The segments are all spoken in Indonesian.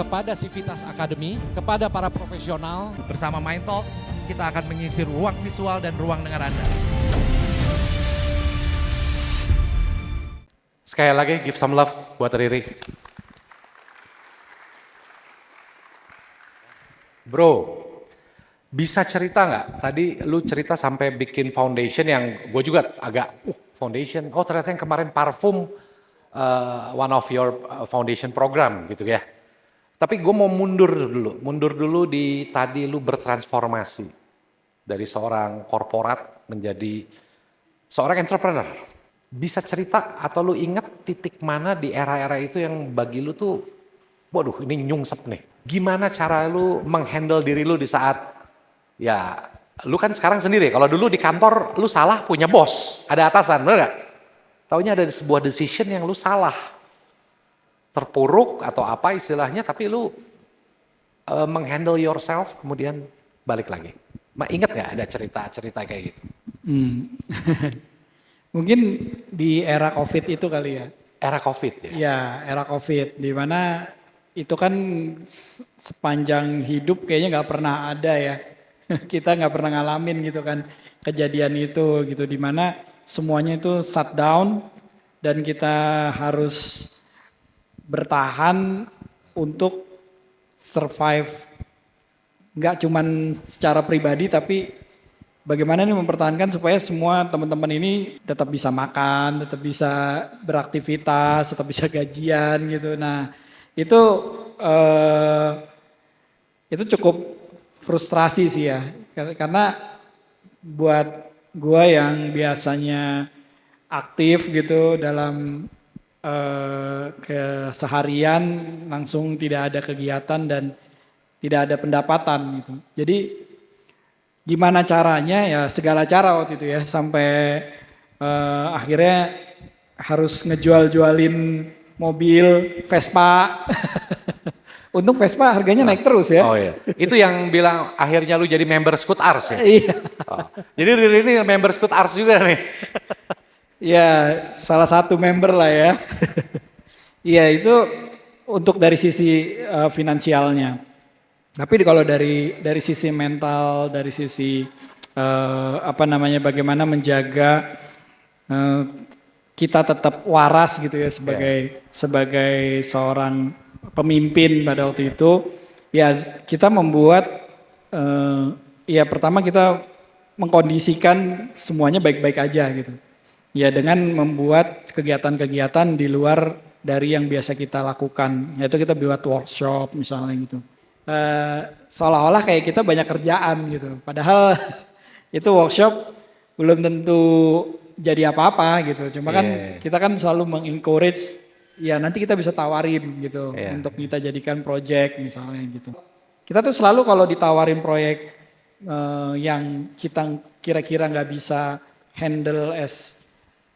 kepada Civitas Academy, kepada para profesional. Bersama Mind Talks, kita akan mengisi ruang visual dan ruang dengar Anda. Sekali lagi, give some love buat Riri. Bro, bisa cerita nggak? Tadi lu cerita sampai bikin foundation yang gue juga agak, foundation, oh ternyata yang kemarin parfum, one of your foundation program gitu ya. Tapi gue mau mundur dulu di tadi lu bertransformasi dari seorang korporat menjadi seorang entrepreneur. Bisa cerita atau lu ingat titik mana di era-era itu yang bagi lu tuh, waduh ini nyungsep nih. Gimana cara lu menghandle diri lu di saat, ya lu kan sekarang sendiri, kalau dulu di kantor lu salah punya bos, ada atasan, bener gak? Taunya ada sebuah decision yang lu salah. Terpuruk atau apa istilahnya, tapi lu menghandle yourself kemudian balik lagi. Ingat gak ada cerita-cerita kayak gitu? Mungkin di era COVID itu kali ya. Era COVID ya? Ya, era COVID. Di mana itu kan sepanjang hidup kayaknya nggak pernah ada ya. Kita nggak pernah ngalamin gitu kan kejadian itu gitu. Di mana semuanya itu shutdown dan kita harus bertahan untuk survive. Nggak cuman secara pribadi tapi bagaimana nih mempertahankan supaya semua teman-teman ini tetap bisa makan, tetap bisa beraktivitas, tetap bisa gajian gitu. Nah itu cukup frustrasi sih ya, karena buat gua yang biasanya aktif gitu dalam keseharian langsung tidak ada kegiatan dan tidak ada pendapatan gitu. Jadi gimana caranya ya segala cara waktu itu ya sampai akhirnya harus ngejual-jualin mobil Vespa. Untung Vespa harganya naik terus ya. Oh iya, itu yang bilang akhirnya lu jadi member Scoot Ars ya? Iya. Oh. Jadi Riri ini member Scoot Ars juga nih? Ya salah satu member lah ya. Iya itu untuk dari sisi finansialnya. Tapi kalau dari sisi mental, dari sisi bagaimana menjaga kita tetap waras gitu ya sebagai seorang pemimpin pada waktu itu, ya kita membuat ya pertama kita mengkondisikan semuanya baik-baik aja gitu. Ya dengan membuat kegiatan-kegiatan di luar dari yang biasa kita lakukan, yaitu kita buat workshop misalnya gitu. Seolah-olah kayak kita banyak kerjaan gitu. Padahal itu workshop belum tentu jadi apa-apa gitu. Cuma kan kita kan selalu mengencourage ya nanti kita bisa tawarin gitu untuk kita jadikan project misalnya gitu. Kita tuh selalu kalau ditawarin proyek yang kita kira-kira nggak bisa handle as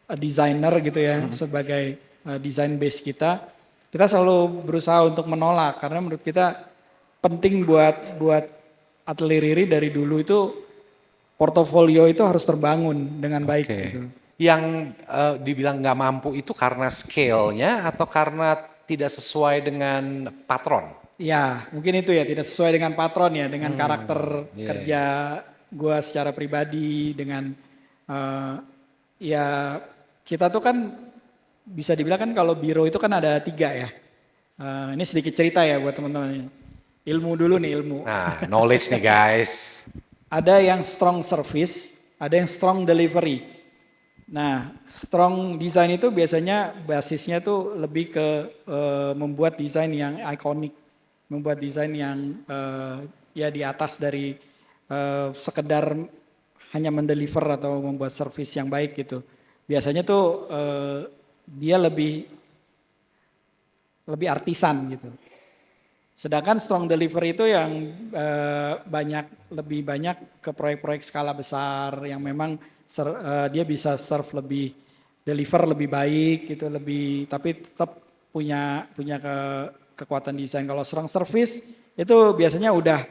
a designer gitu ya sebagai design base kita selalu berusaha untuk menolak karena menurut kita penting buat Atelier Riri dari dulu itu portofolio itu harus terbangun dengan baik gitu. Yang dibilang nggak mampu itu karena scale-nya atau karena tidak sesuai dengan patron? Ya mungkin itu ya tidak sesuai dengan patron ya, dengan karakter kerja gue secara pribadi dengan ya kita tuh kan bisa dibilang kan kalau biro itu kan ada 3 ya. Ini sedikit cerita ya buat teman-teman. Ilmu dulu nih ilmu. Nah knowledge nih guys. Ada yang strong service, ada yang strong delivery. Nah, strong design itu biasanya basisnya tuh lebih ke membuat desain yang ikonik, membuat desain yang ya di atas dari sekedar hanya mendeliver atau membuat service yang baik gitu. Biasanya tuh dia lebih artisan gitu. Sedangkan strong delivery itu yang lebih banyak ke proyek-proyek skala besar yang memang dia bisa serve lebih, deliver lebih baik gitu, tapi tetap punya kekuatan desain. Kalau strong service itu biasanya udah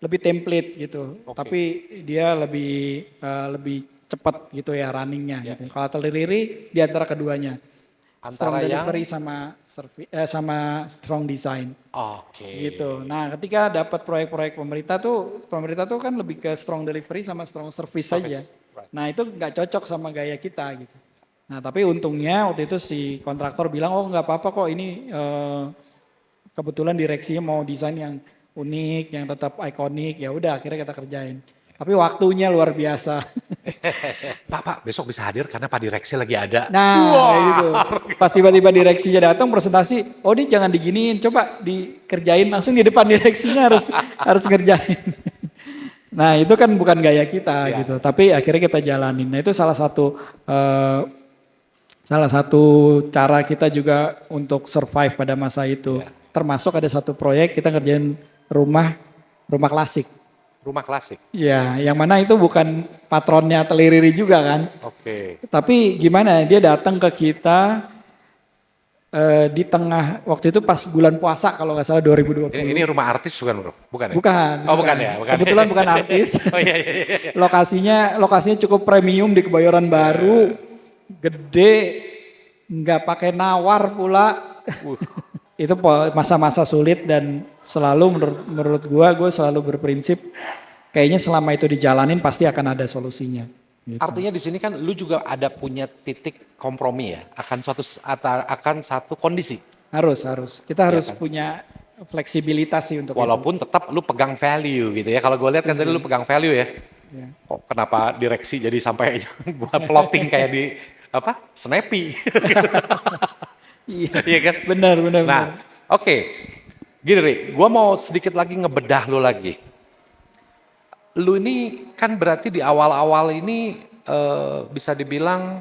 lebih template gitu, tapi dia lebih cepat gitu ya runningnya. Gitu. Kalau Atelier Riri di antara keduanya. Strong Antara yang delivery sama strong design oke. gitu. Nah, ketika dapat proyek-proyek pemerintah tuh kan lebih ke strong delivery sama strong service saja. Service, right. Nah, itu nggak cocok sama gaya kita gitu. Nah, tapi untungnya waktu itu si kontraktor bilang, oh nggak apa-apa kok ini kebetulan direksinya mau desain yang unik, yang tetap ikonik. Ya udah, akhirnya kita kerjain. Tapi waktunya luar biasa. Pak, besok bisa hadir karena Pak Direksi lagi ada. Nah, kayak gitu. Pas tiba-tiba direksinya datang presentasi, oh ini jangan diginiin, coba dikerjain langsung di depan direksinya harus ngerjain. Nah, itu kan bukan gaya kita Ya. gitu. Tapi akhirnya kita jalanin. Nah, itu salah satu cara kita juga untuk survive pada masa itu. Ya. Termasuk ada satu proyek kita ngerjain rumah klasik. Rumah klasik. Ya, yang mana itu bukan patronnya Atelier Riri juga kan. Oke. Tapi gimana dia datang ke kita di tengah waktu itu pas bulan puasa kalau nggak salah 2020. Ini rumah artis bukan bro? Bukan ya? Bukan. Oh bukan ya? Bukan. Kebetulan bukan artis. Oh iya. Lokasinya cukup premium di Kebayoran Baru, gede, nggak pakai nawar pula. Itu masa-masa sulit dan selalu menurut gue selalu berprinsip kayaknya selama itu dijalanin pasti akan ada solusinya. Gitu. Artinya di sini kan lu juga ada punya titik kompromi ya akan satu kondisi. Harus. Kita harus kan? punya fleksibilitas sih untuk Walaupun tetap lu pegang value gitu ya. Kalau gue lihat kan tadi lu pegang value ya. Ya. Kok kenapa direksi jadi sampai buat plotting kayak di Snappy. Iya, Iya kan? benar. Nah, oke. Gini Ri, gue mau sedikit lagi ngebedah lu lagi. Lu ini kan berarti di awal-awal ini bisa dibilang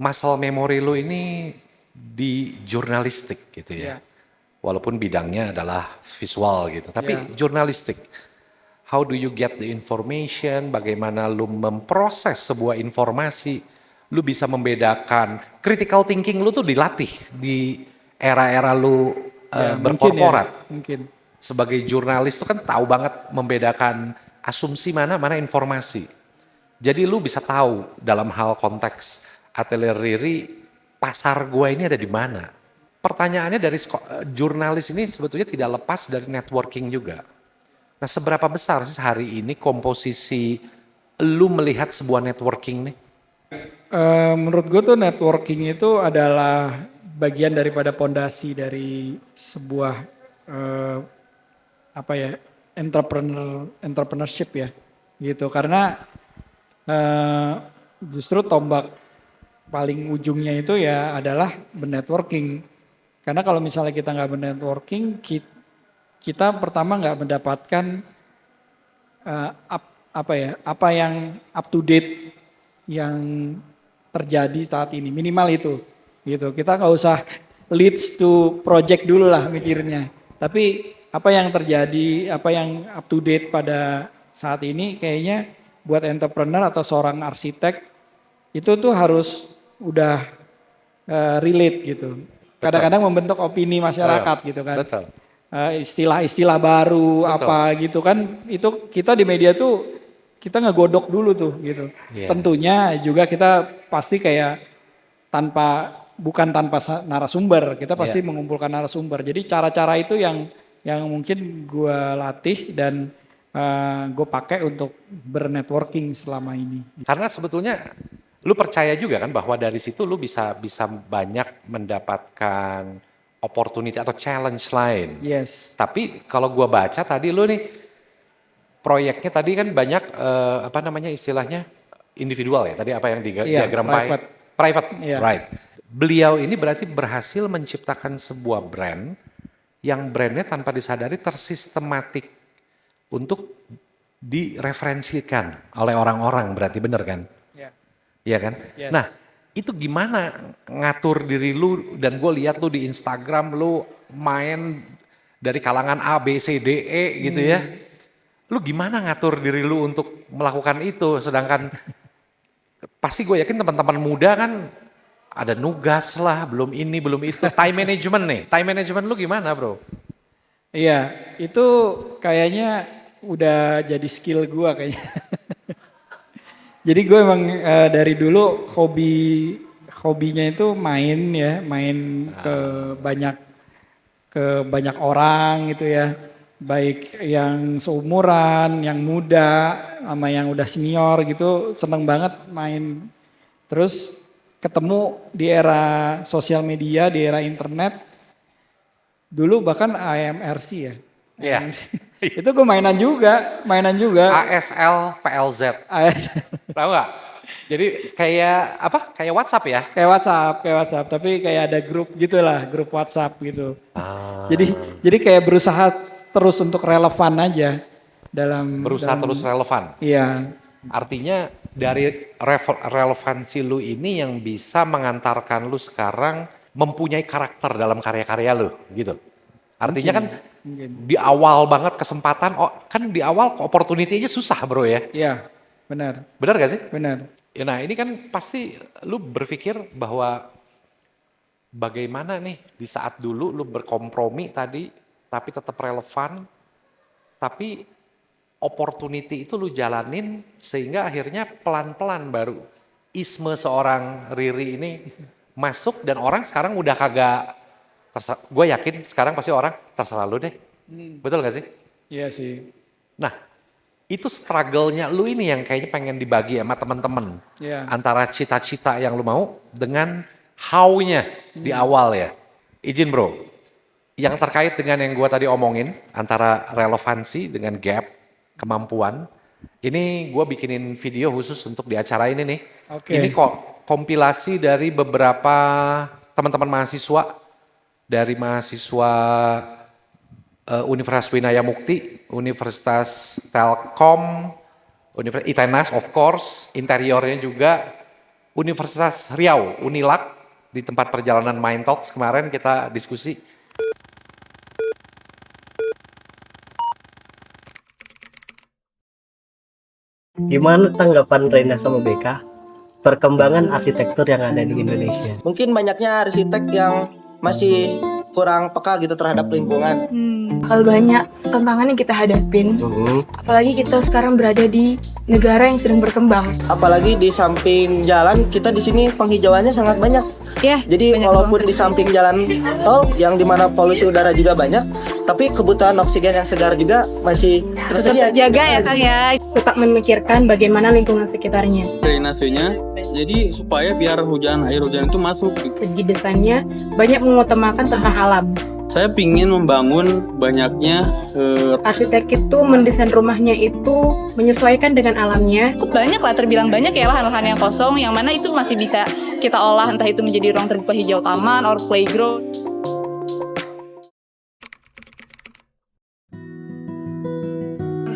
muscle memory lu ini di jurnalistik gitu ya. Ya. Walaupun bidangnya adalah visual gitu, tapi Ya. jurnalistik. How do you get the information? Bagaimana lu memproses sebuah informasi? Lu bisa membedakan critical thinking lu tuh dilatih di era-era lu berkorporat. Mungkin. Sebagai jurnalis tuh kan tahu banget membedakan asumsi mana informasi. Jadi lu bisa tahu dalam hal konteks Atelier Riri pasar gua ini ada di mana. Pertanyaannya dari jurnalis ini sebetulnya tidak lepas dari networking juga. Nah, seberapa besar sih hari ini komposisi lu melihat sebuah networking nih? Menurut gue tuh networking itu adalah bagian daripada pondasi dari sebuah entrepreneurship ya gitu karena justru tombak paling ujungnya itu ya adalah bernetworking karena kalau misalnya kita nggak bernetworking kita pertama nggak mendapatkan apa yang up to date yang terjadi saat ini minimal itu gitu kita nggak usah leads to project dulu lah mikirnya tapi apa yang terjadi apa yang up to date pada saat ini kayaknya buat entrepreneur atau seorang arsitek itu tuh harus udah relate gitu kadang-kadang membentuk opini masyarakat gitu kan Betul. Istilah-istilah baru Betul. apa gitu kan itu kita di media tuh kita ngegodok dulu tuh gitu. Iya. Tentunya juga kita pasti kayak bukan tanpa narasumber, kita pasti mengumpulkan narasumber. Jadi cara-cara itu yang mungkin gue latih dan gue pakai untuk bernetworking selama ini. Karena sebetulnya lu percaya juga kan bahwa dari situ lu bisa banyak mendapatkan opportunity atau challenge lain. Yes. Tapi kalau gua baca tadi lu nih proyeknya tadi kan banyak istilahnya individual ya. Tadi apa yang diagram private. Iya. Right. Beliau ini berarti berhasil menciptakan sebuah brand yang brandnya tanpa disadari tersistematik untuk direferensikan oleh orang-orang berarti bener kan? Iya. Iya kan? Yes. Nah itu gimana ngatur diri lu dan gue lihat lu di Instagram lu main dari kalangan A, B, C, D, E gitu ya. Lu gimana ngatur diri lu untuk melakukan itu sedangkan pasti gue yakin teman-teman muda kan ada nugas lah, belum ini, belum itu. Time management nih, time management lu gimana bro? Iya, itu kayaknya udah jadi skill gue kayaknya. Jadi gue emang dari dulu hobinya itu main ya, main ke banyak orang gitu ya. Baik yang seumuran, yang muda, sama yang udah senior gitu, seneng banget main. Terus ketemu di era sosial media, di era internet, dulu bahkan AMRC ya. Iya. Itu gue mainan juga. ASL PLZ. Tahu nggak? Jadi kayak apa? Kayak WhatsApp ya? Kayak WhatsApp, tapi kayak ada grup gitulah, grup WhatsApp gitu. Ah. Jadi kayak berusaha terus untuk relevan aja Berusaha terus relevan. Iya, Artinya dari relevansi lu ini yang bisa mengantarkan lu sekarang mempunyai karakter dalam karya-karya lu gitu. Artinya kan mungkin. di awal banget kesempatan, kan di awal opportunity aja susah bro ya. Iya, benar, Benar gak sih? benar. Ya, nah ini kan pasti lu berpikir bahwa bagaimana nih di saat dulu lu berkompromi tadi tapi tetap relevan, tapi opportunity itu lu jalanin sehingga akhirnya pelan-pelan baru isme seorang Riri ini masuk dan orang sekarang udah kagak gue yakin sekarang pasti orang terserah lu deh. Betul gak sih? Iya sih. Nah, itu struggle-nya lu ini yang kayaknya pengen dibagi sama teman-teman. Iya. Antara cita-cita yang lu mau dengan how-nya di awal ya. Izin bro, yang terkait dengan yang gua tadi omongin, antara relevansi dengan gap, kemampuan, ini gua bikinin video khusus untuk di acara ini nih. Oke. Ini kok kompilasi dari beberapa teman-teman mahasiswa, dari mahasiswa Universitas Winaya Mukti, Universitas Telkom, Universitas ITENAS of course, interiornya juga Universitas Riau, Unilak, di tempat perjalanan Mind Talks kemarin kita diskusi. Gimana tanggapan Rena sama BK perkembangan arsitektur yang ada di Indonesia? Mungkin banyaknya arsitek yang masih kurang peka gitu terhadap lingkungan. Bakal banyak tantangan yang kita hadapin. Apalagi kita sekarang berada di negara yang sedang berkembang. Apalagi di samping jalan kita di sini penghijauannya sangat banyak. Ya, Jadi walaupun di samping jalan tol yang dimana polusi udara juga banyak, tapi kebutuhan oksigen yang segar juga masih tersedia. jaga ya Kang ya. Tetap memikirkan bagaimana lingkungan sekitarnya. Drainasenya, jadi supaya biar air hujan itu masuk. Segi desainnya banyak mengutamakan tentang alam. Saya pingin membangun banyaknya Arsitek itu mendesain rumahnya itu menyesuaikan dengan alamnya. Cukup banyak lah, terbilang banyak ya lahan-lahan yang kosong, yang mana itu masih bisa kita olah, entah itu menjadi ruang terbuka hijau taman or playground.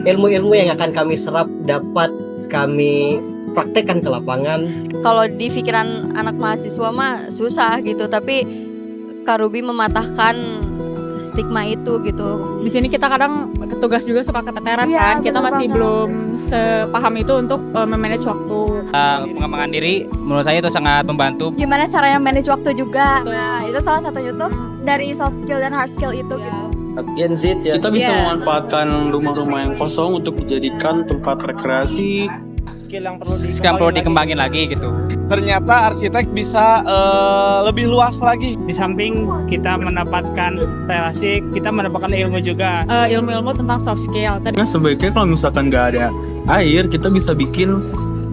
Ilmu-ilmu yang akan kami serap dapat kami praktekkan ke lapangan. Kalau di pikiran anak mahasiswa mah susah gitu, tapi Kak Ruby mematahkan stigma itu gitu. Di sini kita kadang tugas juga suka keteteran kan, kita masih belum sepaham itu untuk memanage waktu. Pengembangan diri menurut saya itu sangat membantu. Gimana caranya manage waktu juga. Nah, itu salah satu YouTube dari soft skill dan hard skill itu gitu. Gen Z ya. kita bisa memanfaatkan rumah-rumah yang kosong untuk dijadikan tempat rekreasi. Sekarang perlu dikembangin lagi gitu. Ternyata arsitek bisa lebih luas lagi. Di samping kita mendapatkan relasi, kita mendapatkan ilmu juga. Ilmu-ilmu tentang soft skill. Nah, sebaiknya kalau misalkan nggak ada air, kita bisa bikin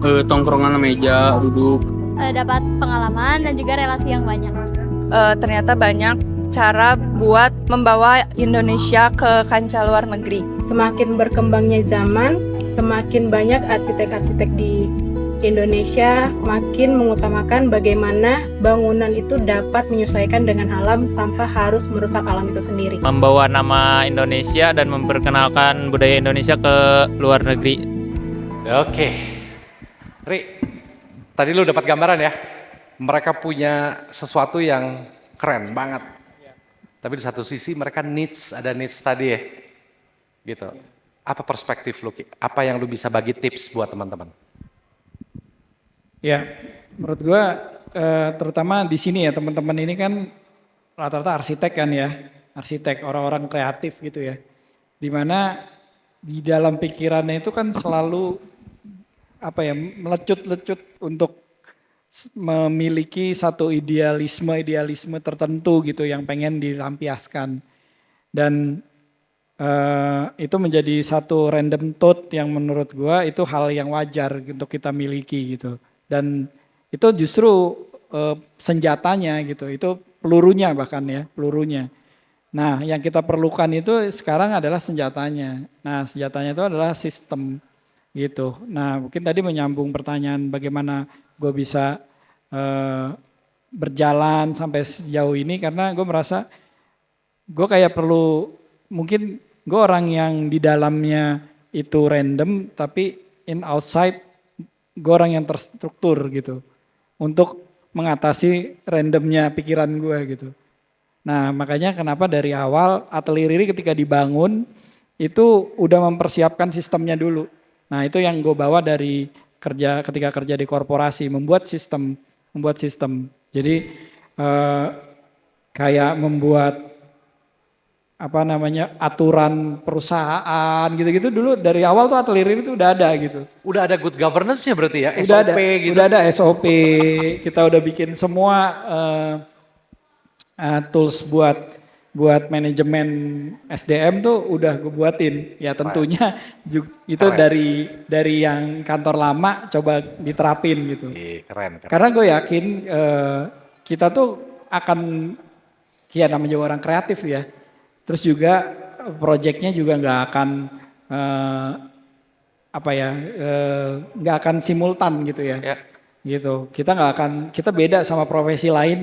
tongkrongan meja duduk. Dapat pengalaman dan juga relasi yang banyak. Ternyata banyak cara buat membawa Indonesia ke kancah luar negeri. Semakin berkembangnya zaman, semakin banyak arsitek-arsitek di Indonesia makin mengutamakan bagaimana bangunan itu dapat menyesuaikan dengan alam tanpa harus merusak alam itu sendiri. Membawa nama Indonesia dan memperkenalkan budaya Indonesia ke luar negeri. Oke. Ri, tadi lu dapat gambaran ya. Mereka punya sesuatu yang keren banget. Tapi di satu sisi mereka ada needs tadi ya. Gitu. Apa perspektif lu, Ki? Apa yang lu bisa bagi tips buat teman-teman? Ya, menurut gua terutama di sini ya teman-teman ini kan rata-rata arsitek kan ya, arsitek orang-orang kreatif gitu ya. Dimana di dalam pikirannya itu kan selalu melecut-lecut untuk memiliki satu idealisme tertentu gitu yang pengen dilampiaskan. Dan itu menjadi satu random thought yang menurut gua itu hal yang wajar untuk kita miliki gitu. Dan itu justru senjatanya gitu, itu pelurunya bahkan ya, pelurunya. Nah yang kita perlukan itu sekarang adalah senjatanya. Nah senjatanya itu adalah sistem gitu. Nah mungkin tadi menyambung pertanyaan bagaimana gue bisa berjalan sampai sejauh ini karena gue merasa gue kayak perlu, mungkin gue orang yang di dalamnya itu random tapi in outside gue orang yang terstruktur gitu untuk mengatasi randomnya pikiran gue gitu. Nah makanya kenapa dari awal Atelier Riri ketika dibangun itu udah mempersiapkan sistemnya dulu. Nah itu yang gue bawa dari ketika kerja di korporasi, membuat sistem. Jadi kayak membuat aturan perusahaan gitu-gitu dulu dari awal tuh Atelier Riri itu udah ada gitu. Udah ada good governance-nya berarti ya, Udah SOP ada, gitu. Udah ada SOP, kita udah bikin semua tools buat manajemen SDM tuh udah gue buatin. Ya tentunya itu dari yang kantor lama coba diterapin gitu. Keren. Karena gue yakin kita tuh akan, ya namanya orang kreatif ya. Terus juga proyeknya juga nggak akan nggak akan simultan gitu ya. Gitu. Kita beda sama profesi lain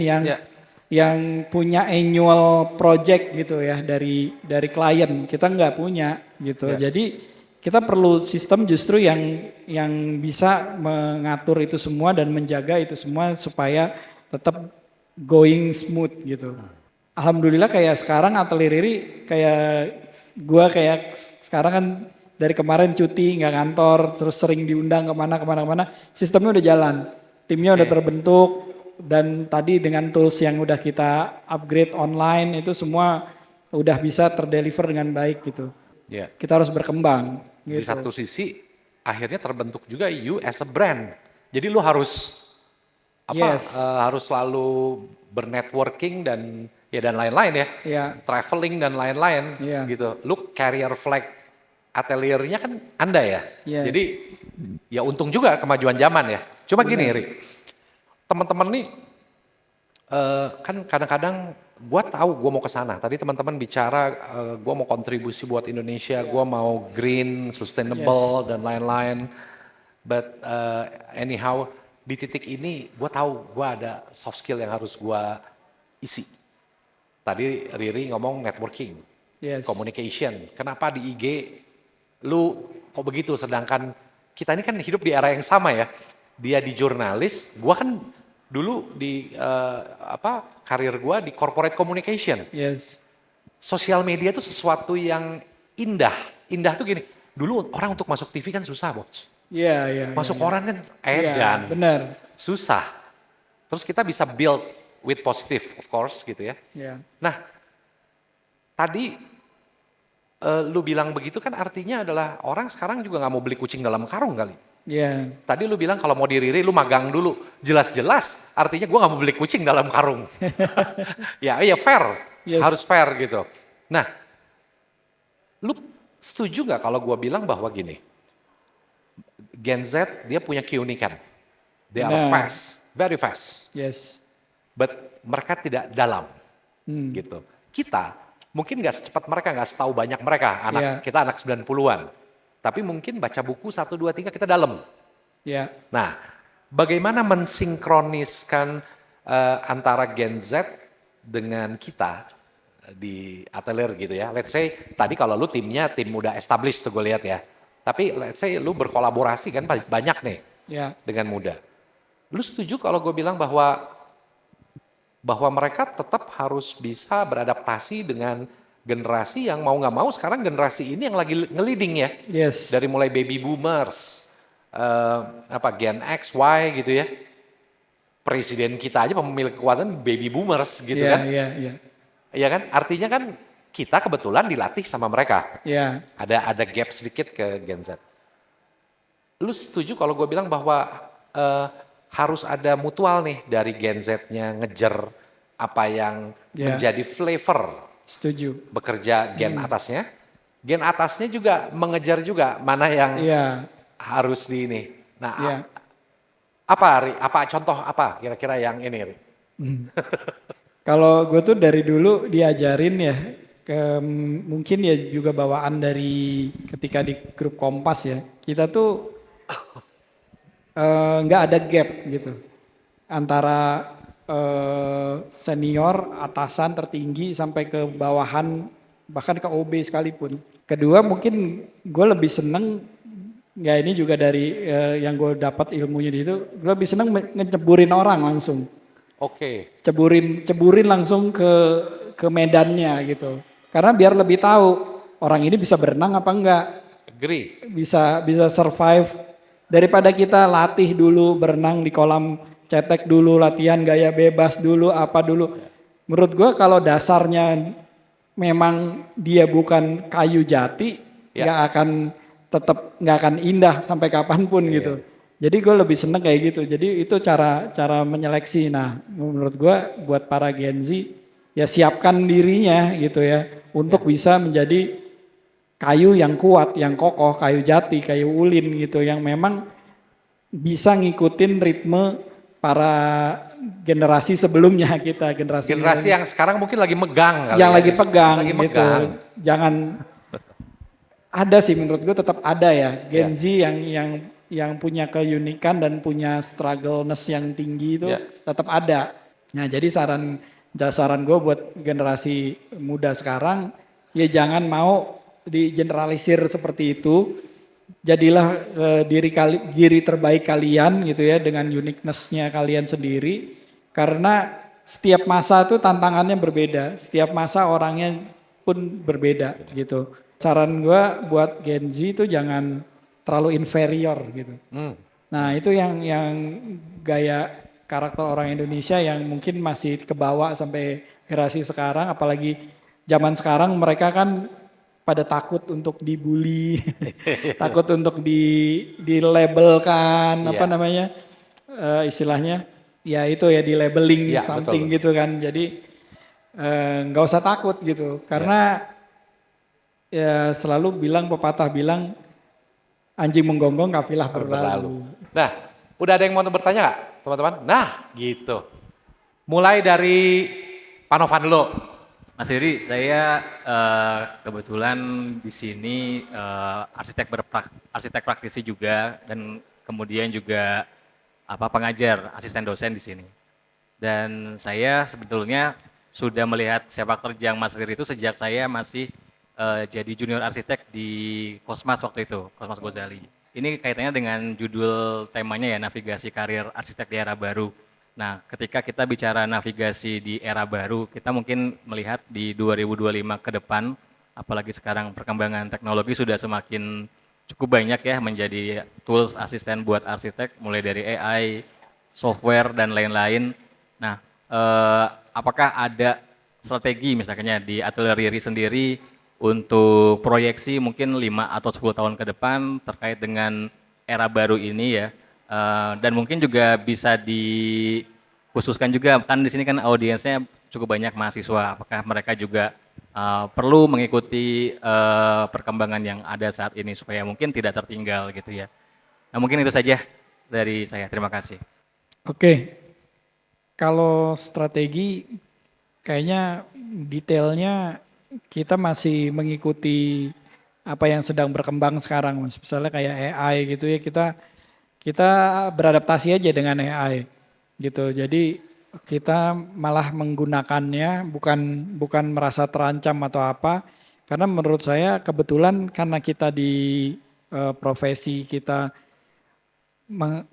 yang punya annual project gitu ya dari klien. Kita nggak punya gitu. Jadi kita perlu sistem justru yang bisa mengatur itu semua dan menjaga itu semua supaya tetap going smooth gitu. Alhamdulillah kayak sekarang Atelier Riri gua sekarang kan dari kemarin cuti nggak kantor terus sering diundang kemana, sistemnya udah jalan, timnya udah terbentuk dan tadi dengan tools yang udah kita upgrade online itu semua udah bisa terdeliver dengan baik gitu. Kita harus berkembang. Gitu. Di satu sisi akhirnya terbentuk juga you as a brand. Jadi lu harus harus selalu bernetworking dan lain-lain ya. Traveling dan lain-lain gitu. Lu carrier flag ateliernya kan Anda ya. Jadi ya untung juga kemajuan zaman ya. Cuma gini Rik, teman-teman nih kan kadang-kadang gue tahu gue mau ke sana. Tadi teman-teman bicara gue mau kontribusi buat Indonesia, gue mau green, sustainable dan lain-lain. But anyhow di titik ini gue tahu gue ada soft skill yang harus gue isi. Tadi Riri ngomong networking, communication. Kenapa di IG lu kok begitu sedangkan kita ini kan hidup di era yang sama ya. Dia di jurnalis, gua kan dulu di karir gua di corporate communication. Sosial media itu sesuatu yang indah. Indah tuh gini, dulu orang untuk masuk TV kan susah, Bos. Masuk koran kan edan. Benar. Susah. Terus kita bisa build with positive of course gitu ya. Nah tadi lu bilang begitu kan artinya adalah orang sekarang juga gak mau beli kucing dalam karung kali. Tadi lu bilang kalau mau di Riri lu magang dulu. Jelas-jelas artinya gue gak mau beli kucing dalam karung. ya fair, harus fair gitu. Nah lu setuju gak kalau gue bilang bahwa gini, Gen Z dia punya keunikan. They are fast, very fast. But mereka tidak dalam, gitu. Kita mungkin nggak secepat mereka, nggak setahu banyak mereka. Kita anak 90-an, tapi mungkin baca buku 1, 2, 3 kita dalam. Nah, bagaimana mensinkroniskan antara Gen Z dengan kita di Atelier gitu ya? Let's say tadi kalau lu tim udah established tuh gue lihat ya. Tapi let's say lu berkolaborasi kan banyak nih dengan muda. Lu setuju kalau gue bilang bahwa mereka tetap harus bisa beradaptasi dengan generasi yang mau nggak mau sekarang generasi ini yang lagi nge-leading ya. Dari mulai baby boomers, Gen X, Y gitu ya. Presiden kita aja pemilik kekuasaan baby boomers gitu kan. Iya kan? Artinya kan kita kebetulan dilatih sama mereka. Ada gap sedikit ke Gen Z. Lu setuju kalau gue bilang bahwa harus ada mutual nih dari Gen Z-nya ngejar apa yang Ya. menjadi flavor Setuju. bekerja gen atasnya. Gen atasnya juga mengejar juga mana yang Iya. harus di ini. Nah, Iya. apa Ri? Apa contoh apa kira-kira yang ini Ri? Kalau gue tuh dari dulu diajarin ya, mungkin ya juga bawaan dari ketika di grup Kompas ya, kita tuh nggak ada gap gitu antara senior, atasan, tertinggi sampai ke bawahan bahkan ke OB sekalipun. Kedua mungkin gue lebih seneng, ya ini juga dari yang gue dapat ilmunya di itu, gue lebih seneng ngeceburin orang langsung. Oke. Ceburin langsung ke medannya gitu. Karena biar lebih tahu orang ini bisa berenang apa enggak. Agree. Bisa survive daripada kita latih dulu berenang di kolam cetek dulu, latihan gaya bebas dulu, apa dulu. Menurut gue kalau dasarnya memang dia bukan kayu jati, nggak akan indah sampai kapanpun gitu. Jadi gue lebih seneng kayak gitu. Jadi itu cara menyeleksi. Nah, menurut gue buat para Gen Z ya siapkan dirinya gitu ya untuk bisa menjadi kayu yang kuat, yang kokoh, kayu jati, kayu ulin gitu yang memang bisa ngikutin ritme para generasi sebelumnya kita, generasi yang sekarang mungkin lagi megang kali yang ya. lagi pegang Lagi gitu. megang. Jangan ada sih menurut gue tetap ada ya Gen Z yang punya keunikan dan punya struggleness yang tinggi itu tetap ada. Nah, jadi saran gue buat generasi muda sekarang ya jangan mau digeneralisir seperti itu. Jadilah diri terbaik kalian gitu ya dengan uniqueness-nya kalian sendiri. Karena setiap masa tuh tantangannya berbeda, setiap masa orangnya pun berbeda gitu. Saran gue buat Gen Z itu jangan terlalu inferior gitu. Nah itu yang gaya karakter orang Indonesia yang mungkin masih kebawa sampai generasi sekarang. Apalagi zaman sekarang mereka kan pada takut untuk dibully, takut untuk di-labelkan, apa namanya istilahnya, ya itu ya di-labeling something betul. Gitu kan. Jadi nggak usah takut gitu, karena ya selalu pepatah bilang anjing menggonggong kafilah berlalu. Nah, udah ada yang mau bertanya nggak teman-teman? Nah, gitu. Mulai dari Pak Novan dulu. Mas Heri, saya kebetulan di sini arsitek praktisi juga dan kemudian juga pengajar asisten dosen di sini. Dan saya sebetulnya sudah melihat sepak terjang Mas Heri itu sejak saya masih jadi junior arsitek di Kosmas waktu itu, Kosmas Gozali. Ini kaitannya dengan judul temanya ya, navigasi karir arsitek di era baru. Nah, ketika kita bicara navigasi di era baru, kita mungkin melihat di 2025 ke depan, apalagi sekarang perkembangan teknologi sudah semakin cukup banyak ya menjadi tools asisten buat arsitek, mulai dari AI, software, dan lain-lain. Nah, apakah ada strategi misalnya di Atelier Riri sendiri untuk proyeksi mungkin 5 atau 10 tahun ke depan terkait dengan era baru ini ya? Dan mungkin juga bisa dikhususkan juga, kan di sini kan audiensnya cukup banyak mahasiswa, apakah mereka juga perlu mengikuti perkembangan yang ada saat ini supaya mungkin tidak tertinggal gitu ya. Nah mungkin itu saja dari saya, terima kasih. Oke, kalau strategi kayaknya detailnya kita masih mengikuti apa yang sedang berkembang sekarang, Mas. Misalnya kayak AI gitu ya, kita beradaptasi aja dengan AI gitu. Jadi kita malah menggunakannya bukan merasa terancam atau apa. Karena menurut saya kebetulan karena kita di profesi kita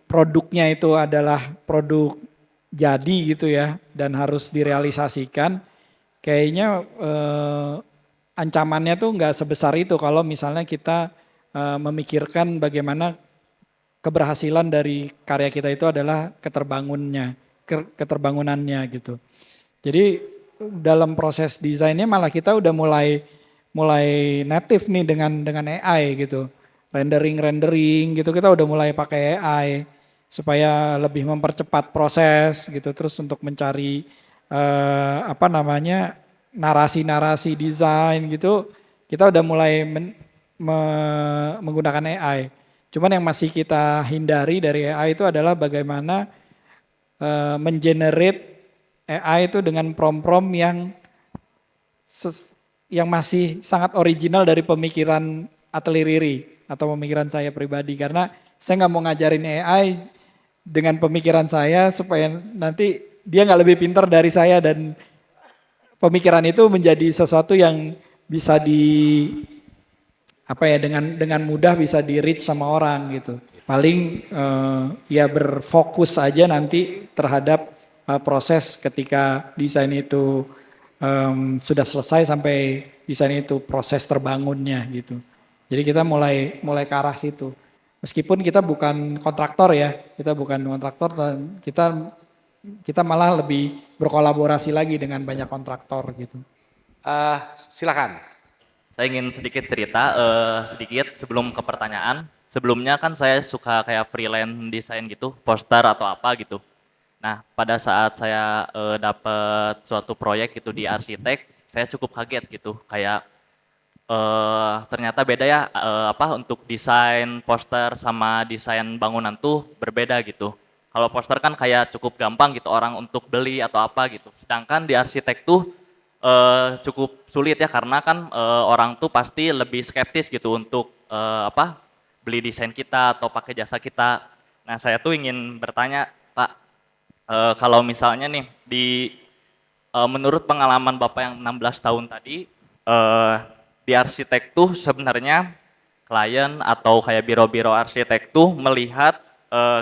produknya itu adalah produk jadi gitu ya dan harus direalisasikan. Kayaknya ancamannya tuh nggak sebesar itu kalau misalnya kita memikirkan bagaimana keberhasilan dari karya kita itu adalah keterbangunannya gitu. Jadi dalam proses desainnya malah kita udah mulai native nih dengan AI gitu. Rendering gitu kita udah mulai pakai AI. supaya lebih mempercepat proses gitu. Terus untuk mencari narasi-narasi desain gitu, kita udah mulai menggunakan AI. Cuman yang masih kita hindari dari AI itu adalah bagaimana mengenerate AI itu dengan prompt-prompt yang masih sangat original dari pemikiran Ateli Riri atau pemikiran saya pribadi, karena saya nggak mau ngajarin AI dengan pemikiran saya supaya nanti dia nggak lebih pintar dari saya dan pemikiran itu menjadi sesuatu yang bisa dengan mudah bisa di reach sama orang gitu. Paling ya berfokus aja nanti terhadap proses ketika desain itu sudah selesai sampai desain itu proses terbangunnya gitu. Jadi kita mulai ke arah situ. Meskipun kita bukan kontraktor ya, dan kita malah lebih berkolaborasi lagi dengan banyak kontraktor gitu. Silakan. Saya ingin sedikit cerita, sedikit sebelum ke pertanyaan. Sebelumnya kan saya suka kayak freelance desain gitu, poster atau apa gitu. Nah, pada saat saya dapat suatu proyek gitu di arsitek, saya cukup kaget gitu, kayak ternyata beda ya untuk desain poster sama desain bangunan tuh berbeda gitu. Kalau poster kan kayak cukup gampang gitu orang untuk beli atau apa gitu. Sedangkan di arsitek tuh cukup sulit ya, karena kan orang tuh pasti lebih skeptis gitu untuk beli desain kita atau pakai jasa kita. Nah, saya tuh ingin bertanya, Pak, kalau misalnya nih menurut pengalaman Bapak yang 16 tahun tadi, di arsitek tuh sebenarnya klien atau kayak biro-biro arsitek tuh melihat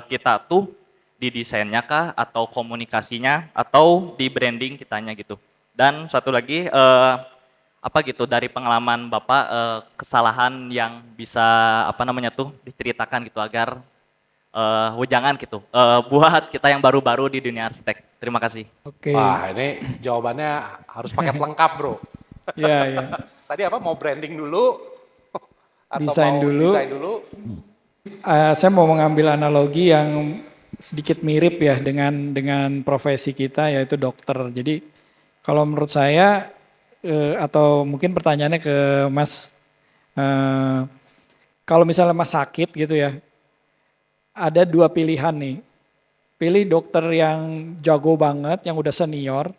kita tuh di desainnya kah, atau komunikasinya, atau di branding kitanya gitu. Dan satu lagi dari pengalaman Bapak kesalahan yang bisa diceritakan gitu agar wejangan gitu buat kita yang baru-baru di dunia arsitek. Terima kasih. Oke. Wah, ini jawabannya harus pakai pelengkap, bro. Iya. Tadi mau branding dulu atau Desain mau dulu. desain dulu? Saya mau mengambil analogi yang sedikit mirip ya dengan profesi kita, yaitu dokter. Jadi kalau menurut saya atau mungkin pertanyaannya ke Mas, kalau misalnya Mas sakit gitu ya, ada dua pilihan nih. Pilih dokter yang jago banget, yang udah senior,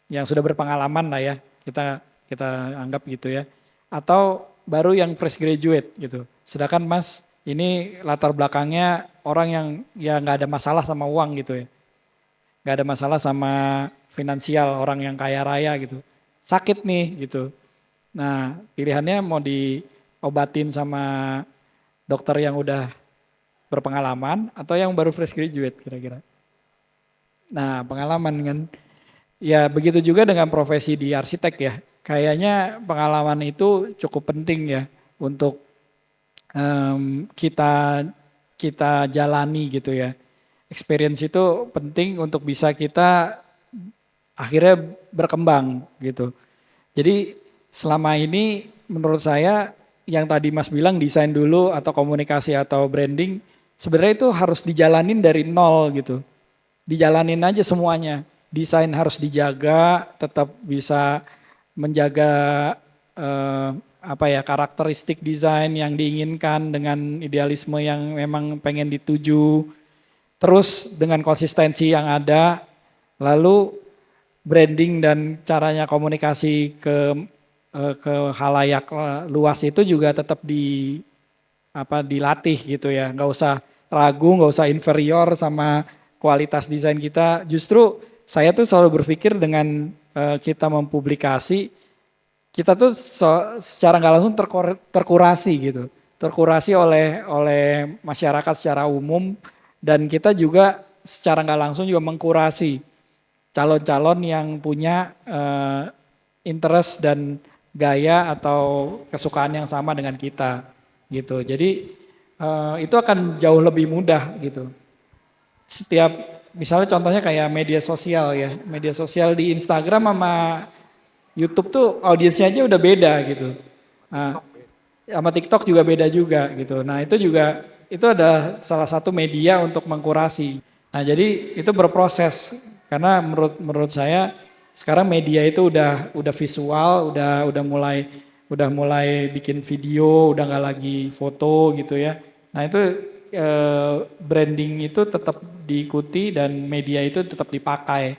yang sudah berpengalaman lah ya, kita anggap gitu ya. Atau baru yang fresh graduate gitu. Sedangkan Mas ini latar belakangnya orang yang ya nggak ada masalah sama uang gitu ya. Nggak ada masalah sama finansial, orang yang kaya raya gitu. Sakit nih gitu. Nah, pilihannya mau diobatin sama dokter yang udah berpengalaman atau yang baru fresh graduate kira-kira. Nah, pengalaman kan. Ya begitu juga dengan profesi di arsitek ya. Kayaknya pengalaman itu cukup penting ya untuk kita jalani gitu ya. Experience itu penting untuk bisa kita akhirnya berkembang gitu. Jadi selama ini menurut saya yang tadi Mas bilang desain dulu atau komunikasi atau branding, sebenarnya itu harus dijalanin dari nol gitu. Dijalanin aja semuanya. Desain harus dijaga, tetap bisa menjaga karakteristik desain yang diinginkan dengan idealisme yang memang pengen dituju. Terus dengan konsistensi yang ada, lalu branding dan caranya komunikasi ke halayak luas itu juga tetap dilatih gitu ya. Nggak usah ragu, nggak usah inferior sama kualitas desain kita. Justru saya tuh selalu berpikir dengan kita mempublikasi, kita tuh secara nggak langsung terkurasi gitu, terkurasi oleh masyarakat secara umum, dan kita juga secara nggak langsung juga mengkurasi calon-calon yang punya interest dan gaya atau kesukaan yang sama dengan kita gitu. Jadi itu akan jauh lebih mudah gitu. Setiap misalnya contohnya kayak media sosial ya, media sosial di Instagram sama YouTube tuh audiensnya aja udah beda gitu. Nah, sama TikTok juga beda juga gitu. Nah itu juga itu ada salah satu media untuk mengkurasi. Nah, jadi itu berproses karena menurut saya sekarang media itu udah visual, udah mulai bikin video, udah nggak lagi foto gitu ya. Nah, itu branding itu tetap diikuti dan media itu tetap dipakai.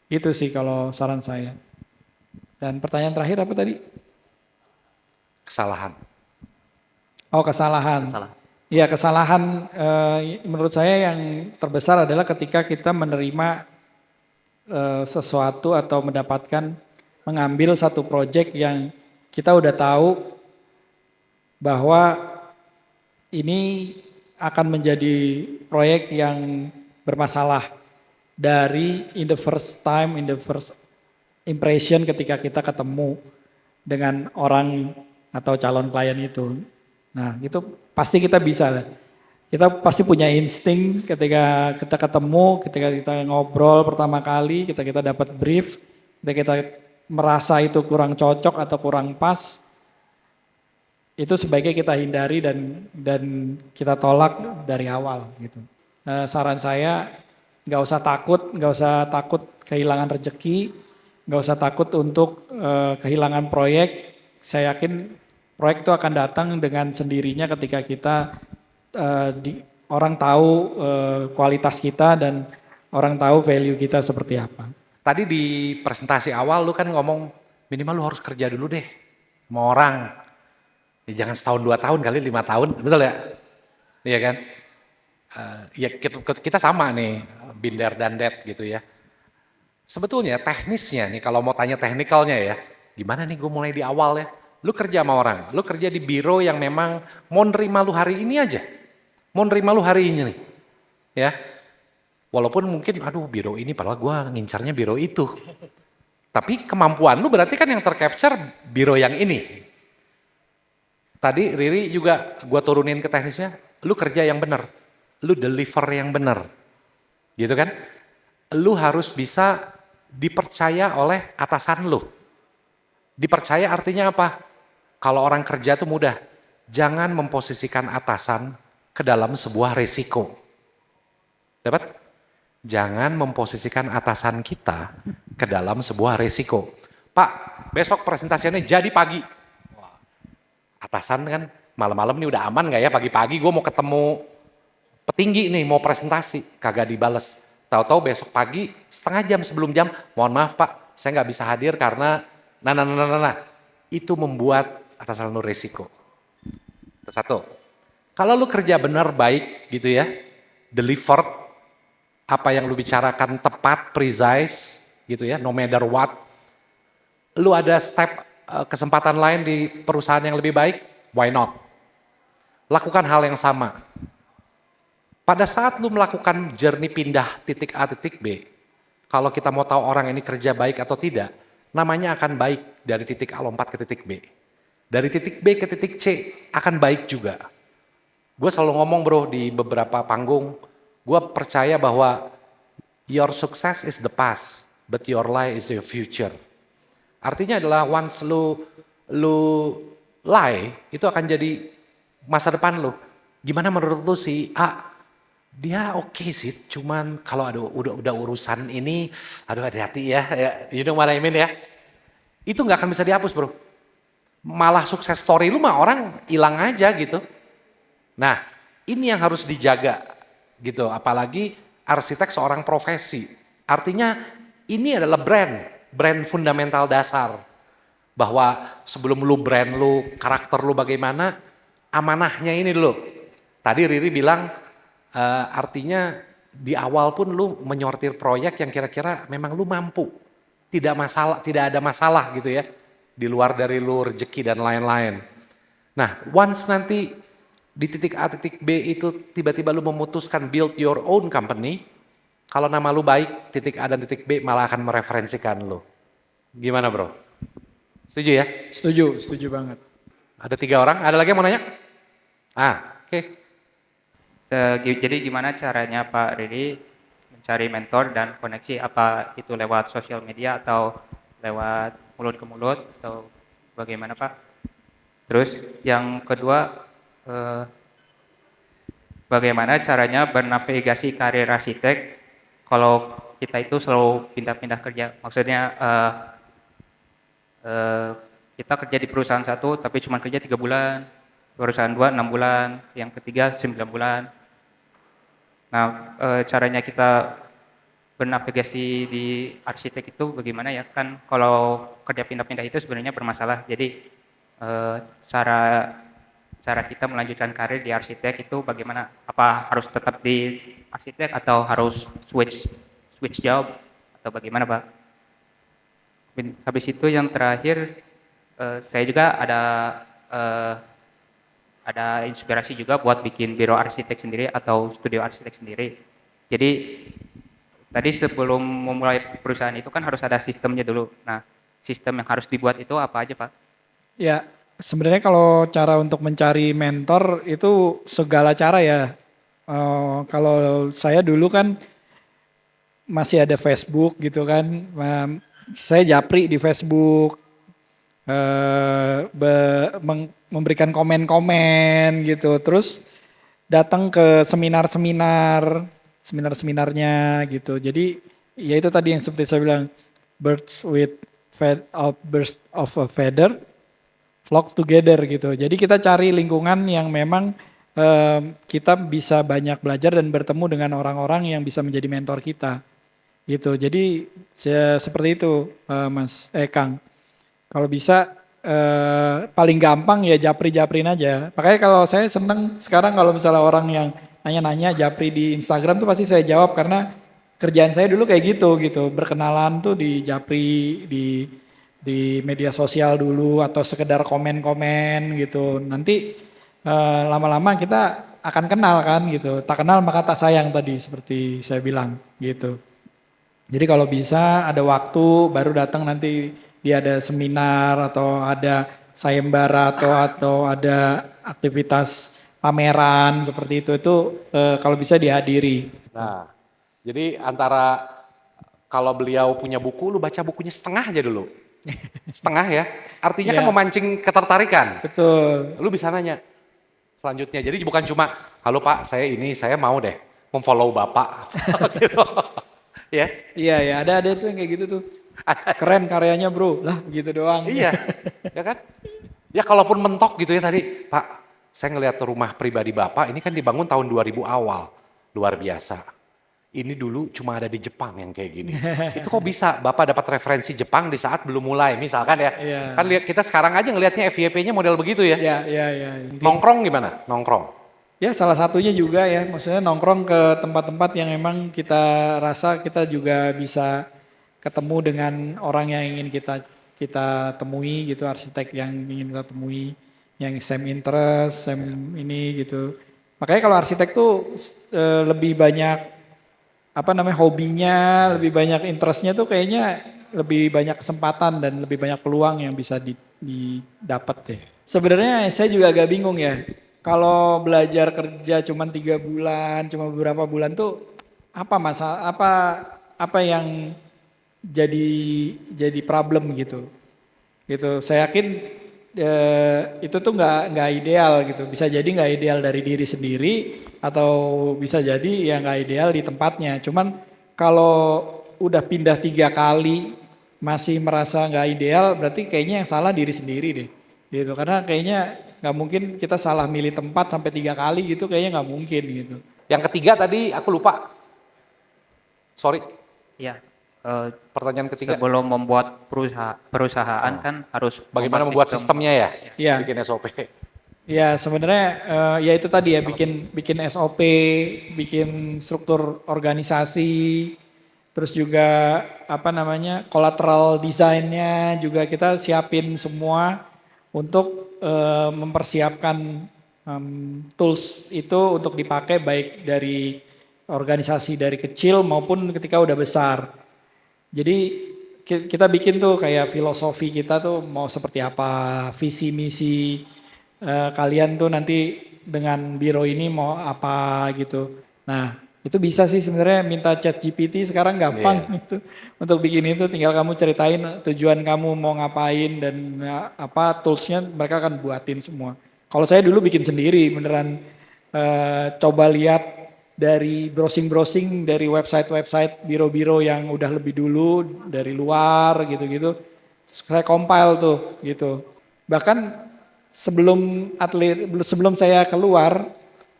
Itu sih kalau saran saya. Dan pertanyaan terakhir apa tadi? Kesalahan. Oh, kesalahan. Iya, kesalahan menurut saya yang terbesar adalah ketika kita menerima sesuatu atau mengambil satu proyek yang kita udah tahu bahwa ini akan menjadi proyek yang bermasalah dari in the first impression ketika kita ketemu dengan orang atau calon klien itu. Nah, itu pasti kita bisa. Kita pasti punya insting ketika kita ketemu, ketika kita ngobrol pertama kali, kita dapat brief, ketika kita merasa itu kurang cocok atau kurang pas, itu sebaiknya kita hindari dan kita tolak dari awal gitu. Saran saya nggak usah takut kehilangan rezeki, nggak usah takut untuk kehilangan proyek. Saya yakin proyek itu akan datang dengan sendirinya ketika kita orang tahu kualitas kita dan orang tahu value kita seperti apa. Tadi di presentasi awal lu kan ngomong minimal lu harus kerja dulu deh sama orang. Ya jangan setahun 2 tahun kali 5 tahun, betul ya? Iya kan? Ya kita sama nih, binder dan that gitu ya. Sebetulnya teknisnya nih kalau mau tanya teknikalnya ya, gimana nih gue mulai di awal ya? Lu kerja sama orang, lu kerja di biro yang memang mau nerima lu hari ini aja. Mau nerima lu hari ini nih. Ya. Walaupun mungkin aduh biro ini padahal gue ngincarnya biro itu. Tapi kemampuan lu berarti kan yang tercapture biro yang ini. Tadi Riri juga gue turunin ke teknisnya, lu kerja yang benar, lu deliver yang benar. Gitu kan? Lu harus bisa dipercaya oleh atasan lu. Dipercaya artinya apa? Kalau orang kerja itu mudah, jangan memposisikan atasan ke dalam sebuah resiko. Dapat? Jangan memposisikan atasan kita ke dalam sebuah resiko. Pak, besok presentasinya jadi pagi. Wah, atasan kan malam-malam nih udah aman gak ya pagi-pagi gue mau ketemu petinggi nih mau presentasi. Kagak dibales. Tahu-tahu besok pagi setengah jam sebelum jam, mohon maaf Pak, saya gak bisa hadir karena nah. Itu membuat atasan lu resiko. Itu satu. Kalau lu kerja benar baik gitu ya, delivered, apa yang lu bicarakan tepat, precise gitu ya, no matter what. Lu ada step kesempatan lain di perusahaan yang lebih baik, why not? Lakukan hal yang sama. Pada saat lu melakukan journey pindah titik A titik B, kalau kita mau tahu orang ini kerja baik atau tidak, namanya akan baik dari titik A lompat ke titik B. Dari titik B ke titik C akan baik juga. Gue selalu ngomong bro di beberapa panggung, gue percaya bahwa your success is the past, but your life is your future. Artinya adalah once lu lie, itu akan jadi masa depan lu. Gimana menurut lu si A? Dia oke sih, cuman kalau ada udah urusan ini, aduh hati-hati ya, you know what I mean ya. Itu nggak akan bisa dihapus bro. Malah sukses story lu mah orang hilang aja gitu. Nah ini yang harus dijaga gitu, apalagi arsitek seorang profesi. Artinya ini adalah brand fundamental dasar. Bahwa sebelum lu brand lu, karakter lu bagaimana, amanahnya ini dulu. Tadi Riri bilang artinya di awal pun lu menyortir proyek yang kira-kira memang lu mampu. Tidak ada masalah gitu ya. Di luar dari lu rezeki dan lain-lain. Nah, once nanti di titik A titik B itu tiba-tiba lu memutuskan build your own company, kalau nama lu baik, titik A dan titik B malah akan mereferensikan lu. Gimana bro? Setuju ya? Setuju banget. Ada 3 orang, ada lagi yang mau nanya? Oke. Jadi gimana caranya Pak Riri mencari mentor dan koneksi, apa itu lewat sosial media atau lewat mulut ke mulut atau bagaimana Pak? Terus yang kedua, bagaimana caranya bernavigasi karir arsitek kalau kita itu selalu pindah-pindah kerja. Maksudnya kita kerja di perusahaan satu tapi cuma kerja 3 bulan, perusahaan 2 6 bulan, yang ketiga 9 bulan. Nah, caranya kita bernavigasi di arsitek itu bagaimana ya? Kan kalau kerja pindah-pindah itu sebenarnya bermasalah. Jadi cara kita melanjutkan karir di arsitek itu bagaimana? Apa harus tetap di arsitek atau harus switch job atau bagaimana, Pak? Habis itu yang terakhir saya juga ada inspirasi juga buat bikin biro arsitek sendiri atau studio arsitek sendiri. Jadi tadi sebelum memulai perusahaan itu kan harus ada sistemnya dulu. Nah, sistem yang harus dibuat itu apa aja, Pak? Ya, sebenarnya kalau cara untuk mencari mentor itu segala cara ya. Kalau saya dulu kan masih ada Facebook gitu kan. Saya japri di Facebook, memberikan komen-komen gitu. Terus datang ke seminar-seminarnya gitu. Jadi ya itu tadi yang seperti saya bilang, birds of a feather flock together gitu. Jadi kita cari lingkungan yang memang kita bisa banyak belajar dan bertemu dengan orang-orang yang bisa menjadi mentor kita gitu. Jadi seperti itu Mas Kang. Kalau bisa paling gampang ya japrin aja. Makanya kalau saya seneng sekarang kalau misalnya orang yang nanya-nanya japri di Instagram tuh pasti saya jawab karena kerjaan saya dulu kayak gitu. Berkenalan tuh di japri di media sosial dulu atau sekedar komen-komen gitu. Nanti lama-lama kita akan kenal kan gitu. Tak kenal maka tak sayang tadi seperti saya bilang gitu. Jadi kalau bisa ada waktu baru datang nanti dia ada seminar atau ada sayembara atau ada aktivitas pameran seperti itu kalau bisa dihadiri. Nah, jadi antara kalau beliau punya buku, lu baca bukunya setengah aja dulu. Setengah ya, artinya kan memancing ketertarikan. Betul. Lu bisa nanya selanjutnya, jadi bukan cuma, halo Pak saya mau deh memfollow Bapak. Gitu. Ya? Iya, ada tuh yang kayak gitu tuh. Keren karyanya bro, lah gitu doang. Iya, ya kan? Ya kalaupun mentok gitu ya tadi, Pak saya ngelihat rumah pribadi Bapak ini kan dibangun tahun 2000 awal, luar biasa. Ini dulu cuma ada di Jepang yang kayak gini. Itu kok bisa Bapak dapat referensi Jepang di saat belum mulai misalkan ya. Iya. Kan kita sekarang aja ngelihatnya FYP-nya model begitu ya. Iya. Nongkrong gimana? Nongkrong? Ya salah satunya juga ya, maksudnya nongkrong ke tempat-tempat yang memang kita rasa kita juga bisa ketemu dengan orang yang ingin kita temui gitu, arsitek yang ingin kita temui, yang same interest, same ini gitu. Makanya kalau arsitek tuh lebih banyak hobinya, lebih banyak interestnya tuh kayaknya lebih banyak kesempatan dan lebih banyak peluang yang bisa didapat deh. Sebenarnya saya juga agak bingung ya. Kalau belajar kerja cuma 3 bulan, cuma beberapa bulan tuh apa masalah, apa yang jadi problem gitu. Saya yakin itu tuh nggak ideal gitu. Bisa jadi nggak ideal dari diri sendiri atau bisa jadi ya nggak ideal di tempatnya. Cuman kalau udah pindah 3 kali masih merasa nggak ideal, berarti kayaknya yang salah diri sendiri deh. Gitu, karena kayaknya nggak mungkin kita salah milih tempat sampai 3 kali gitu, kayaknya nggak mungkin gitu. Yang ketiga tadi aku lupa. Sorry. Iya. Pertanyaan ketiga. Sebelum membuat perusahaan kan harus bagaimana membuat sistemnya ya? Iya. Bikin SOP. Ya sebenarnya ya itu tadi ya bikin SOP, bikin struktur organisasi, terus juga collateral design-nya juga kita siapin semua untuk mempersiapkan tools itu untuk dipakai baik dari organisasi dari kecil maupun ketika udah besar. Jadi kita bikin tuh kayak filosofi kita tuh mau seperti apa, visi misi kalian tuh nanti dengan biro ini mau apa gitu. Nah itu bisa sih sebenarnya minta ChatGPT sekarang gampang itu untuk bikin itu, tinggal kamu ceritain tujuan kamu mau ngapain dan apa toolsnya mereka akan buatin semua. Kalau saya dulu bikin sendiri beneran coba lihat dari browsing-browsing dari website-website biro-biro yang udah lebih dulu dari luar gitu-gitu. Saya compile tuh gitu. Bahkan sebelum saya keluar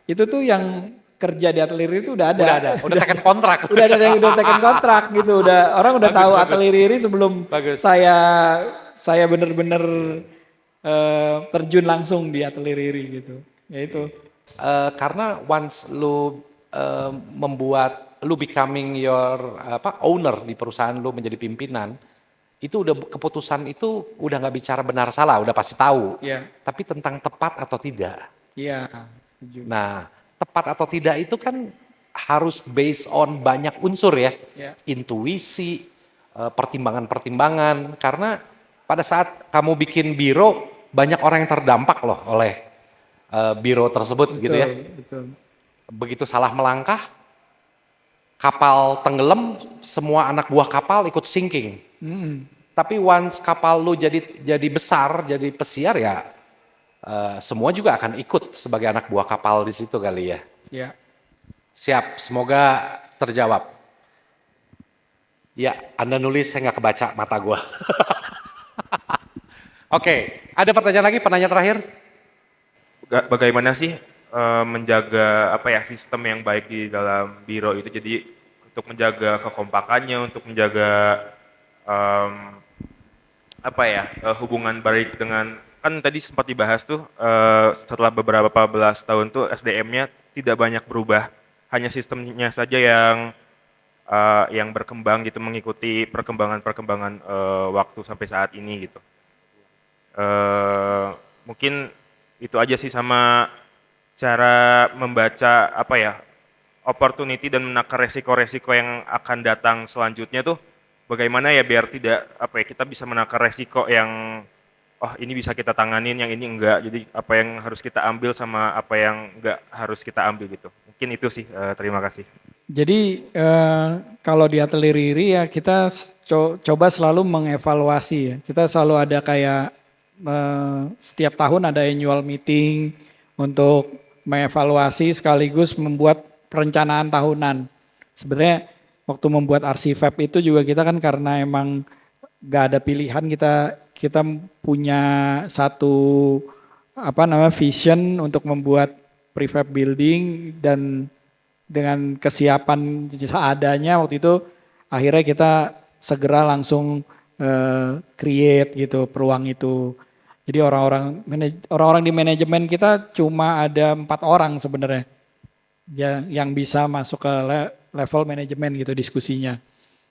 itu tuh yang kerja di atelier itu udah ada. Udah teken kontrak. udah ada yang udah teken kontrak gitu. Orang udah tahu atelier ini sebelum saya bener-bener terjun langsung di atelier ini gitu. Ya itu. Karena once lu lu becoming your owner di perusahaan lu, menjadi pimpinan, itu udah keputusan itu udah nggak bicara benar salah, udah pasti tahu. Iya. Tapi tentang tepat atau tidak. Iya, setuju. Nah, tepat atau tidak itu kan harus based on banyak unsur ya. Iya. Intuisi, pertimbangan-pertimbangan. Karena pada saat kamu bikin biro, banyak orang yang terdampak loh oleh biro tersebut gitu ya. Betul. Begitu salah melangkah, kapal tenggelam, semua anak buah kapal ikut sinking. Tapi once kapal lu jadi besar, jadi pesiar ya, semua juga akan ikut sebagai anak buah kapal di situ kali ya. Ya. Siap, semoga terjawab. Ya, Anda nulis saya nggak kebaca mata gua. Oke, ada pertanyaan lagi, penanya terakhir? Bagaimana sih menjaga sistem yang baik di dalam biro itu, jadi untuk menjaga kekompakannya, untuk menjaga hubungan baik dengan, kan tadi sempat dibahas tuh setelah beberapa belas tahun tuh SDM-nya tidak banyak berubah, hanya sistemnya saja yang berkembang gitu, mengikuti perkembangan waktu sampai saat ini gitu. Mungkin itu aja sih, sama cara membaca opportunity dan menakar resiko-resiko yang akan datang selanjutnya tuh bagaimana ya biar tidak kita bisa menakar resiko yang ini bisa kita tanganin, yang ini enggak, jadi apa yang harus kita ambil sama apa yang enggak harus kita ambil gitu. Mungkin itu sih, terima kasih. Jadi kalau di atelier Riri ya kita coba selalu mengevaluasi ya. Kita selalu ada kayak setiap tahun ada annual meeting untuk mengevaluasi sekaligus membuat perencanaan tahunan. Sebenarnya waktu membuat RCVAP itu juga kita kan karena emang gak ada pilihan, kita punya satu vision untuk membuat prefab building, dan dengan kesiapan seadanya waktu itu akhirnya kita segera langsung create gitu peluang itu. Jadi orang-orang di manajemen kita cuma ada 4 orang sebenarnya yang bisa masuk ke level manajemen gitu diskusinya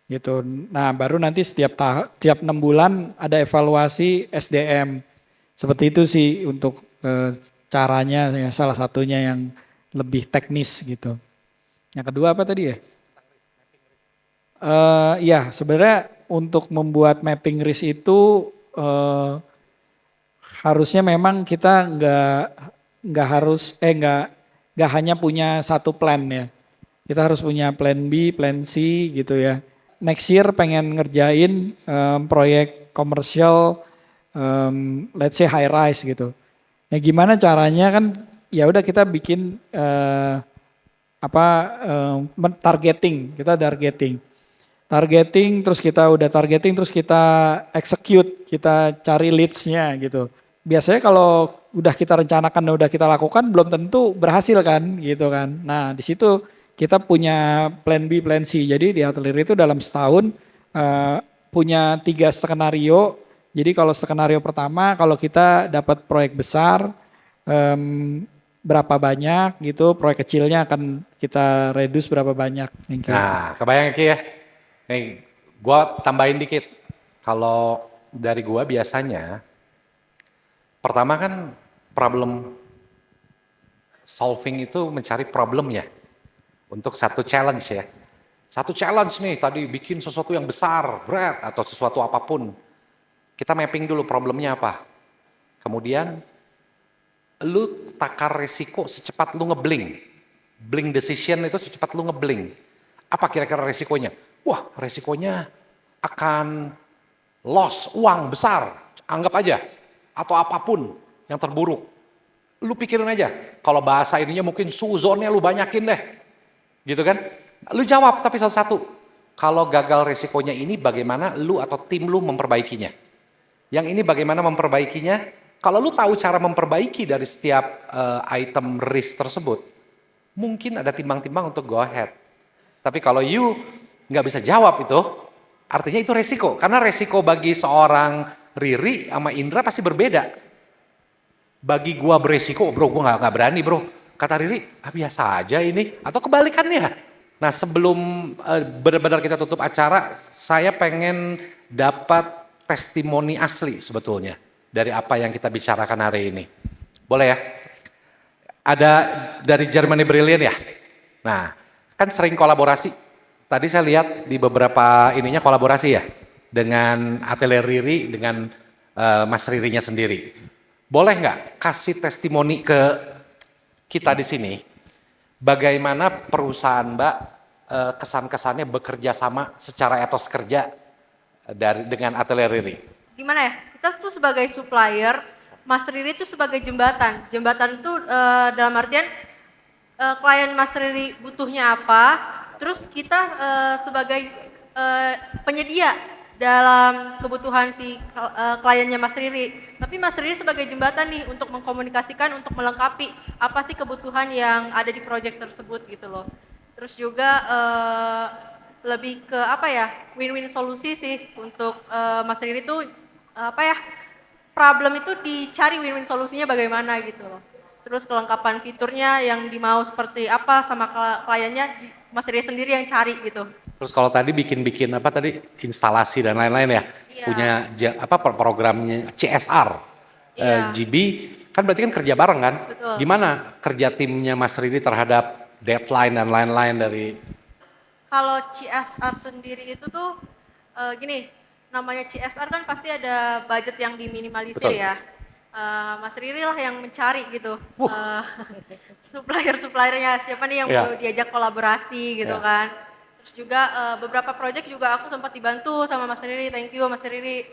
gitu. Nah baru nanti tiap 6 bulan ada evaluasi SDM. Seperti itu sih untuk caranya ya, salah satunya yang lebih teknis gitu. Yang kedua apa tadi ya? Ya sebenarnya untuk membuat mapping risk itu harusnya memang kita nggak hanya punya satu plan ya. Kita harus punya plan B, plan C gitu ya. Next year pengen ngerjain proyek komersial, let's say high rise gitu. Nah gimana caranya kan? Ya udah kita bikin targeting, terus kita execute, kita cari leads-nya gitu. Biasanya kalau udah kita rencanakan, udah kita lakukan, belum tentu berhasil kan gitu kan. Nah di situ kita punya plan B, plan C. Jadi di atelier itu dalam setahun punya 3 skenario. Jadi kalau skenario pertama, kalau kita dapat proyek besar, berapa banyak gitu, proyek kecilnya akan kita reduce berapa banyak. Nah kebayang Ki ya. Nih, gua tambahin dikit. Kalau dari gua biasanya, pertama kan problem solving itu mencari problemnya untuk satu challenge ya. Satu challenge nih, tadi bikin sesuatu yang besar, berat, atau sesuatu apapun. Kita mapping dulu problemnya apa. Kemudian, lu takar resiko secepat lu ngeblink. Blink decision itu secepat lu ngeblink. Apa kira-kira resikonya? Wah, resikonya akan loss uang besar, anggap aja, atau apapun yang terburuk. Lu pikirin aja, kalau bahasa ininya mungkin suzonnya lu banyakin deh. Gitu kan? Lu jawab tapi satu-satu. Kalau gagal resikonya ini bagaimana lu atau tim lu memperbaikinya? Yang ini bagaimana memperbaikinya? Kalau lu tahu cara memperbaiki dari setiap item risk tersebut, mungkin ada timbang-timbang untuk go ahead. Tapi kalau you nggak bisa jawab itu, artinya itu resiko. Karena resiko bagi seorang Riri sama Indra pasti berbeda. Bagi gua beresiko, bro, gua nggak berani, bro. Kata Riri, biasa aja ini. Atau kebalikannya. Nah, sebelum benar-benar kita tutup acara, saya pengen dapat testimoni asli sebetulnya dari apa yang kita bicarakan hari ini. Boleh ya? Ada dari Germany Brilliant ya? Nah, kan sering kolaborasi. Tadi saya lihat di beberapa ininya kolaborasi ya. Dengan Atelier Riri, dengan Mas Ririnya sendiri. Boleh nggak kasih testimoni ke kita di sini, bagaimana perusahaan Mbak kesan-kesannya bekerja sama secara etos kerja dengan Atelier Riri? Gimana ya, kita tuh sebagai supplier, Mas Riri tuh sebagai jembatan. Jembatan itu dalam artian klien Mas Riri butuhnya apa, terus kita sebagai penyedia dalam kebutuhan si kliennya Mas Riri. Tapi Mas Riri sebagai jembatan nih untuk mengkomunikasikan, untuk melengkapi apa sih kebutuhan yang ada di proyek tersebut gitu loh. Terus juga lebih ke apa ya, win-win solusi sih untuk Mas Riri tuh apa ya, problem itu dicari win-win solusinya bagaimana gitu loh. Terus kelengkapan fiturnya yang dimau seperti apa sama kliennya Mas Riri sendiri yang cari gitu. Terus kalau tadi bikin apa tadi instalasi dan lain-lain ya, punya apa programnya CSR, GB, kan berarti kan kerja bareng kan? Betul. Gimana kerja timnya Mas Riri terhadap deadline dan lain-lain dari? Kalau CSR sendiri itu tuh gini, namanya CSR kan pasti ada budget yang diminimalisir. Betul. Ya. Mas Riri lah yang mencari gitu, supplier-suppliernya siapa nih yang mau diajak kolaborasi gitu kan. Terus juga beberapa project juga aku sempat dibantu sama Mas Riri, thank you Mas Riri.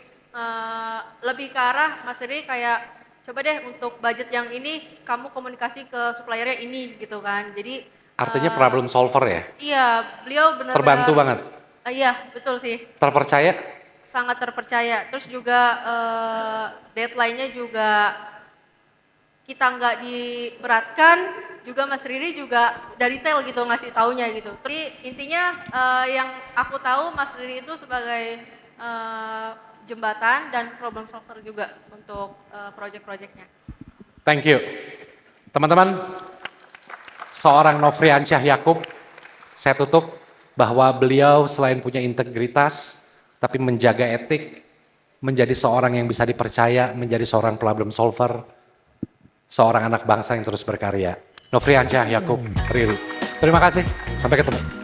Lebih ke arah Mas Riri kayak coba deh untuk budget yang ini kamu komunikasi ke suppliernya ini gitu kan. Jadi artinya problem solver ya? Iya, beliau benar-benar terbantu banget. Iya, betul sih. Terpercaya? Sangat terpercaya. Terus juga deadline-nya juga kita nggak diberatkan, juga Mas Riri juga dari detail gitu ngasih taunya gitu. Tapi intinya yang aku tahu Mas Riri itu sebagai jembatan dan problem solver juga untuk project-projectnya. Thank you. Teman-teman, seorang Nofriansyah Yakub, saya tutup bahwa beliau selain punya integritas, tapi menjaga etik, menjadi seorang yang bisa dipercaya, menjadi seorang problem solver, seorang anak bangsa yang terus berkarya. Nofriansyah Yakub Riri. Terima kasih, sampai ketemu.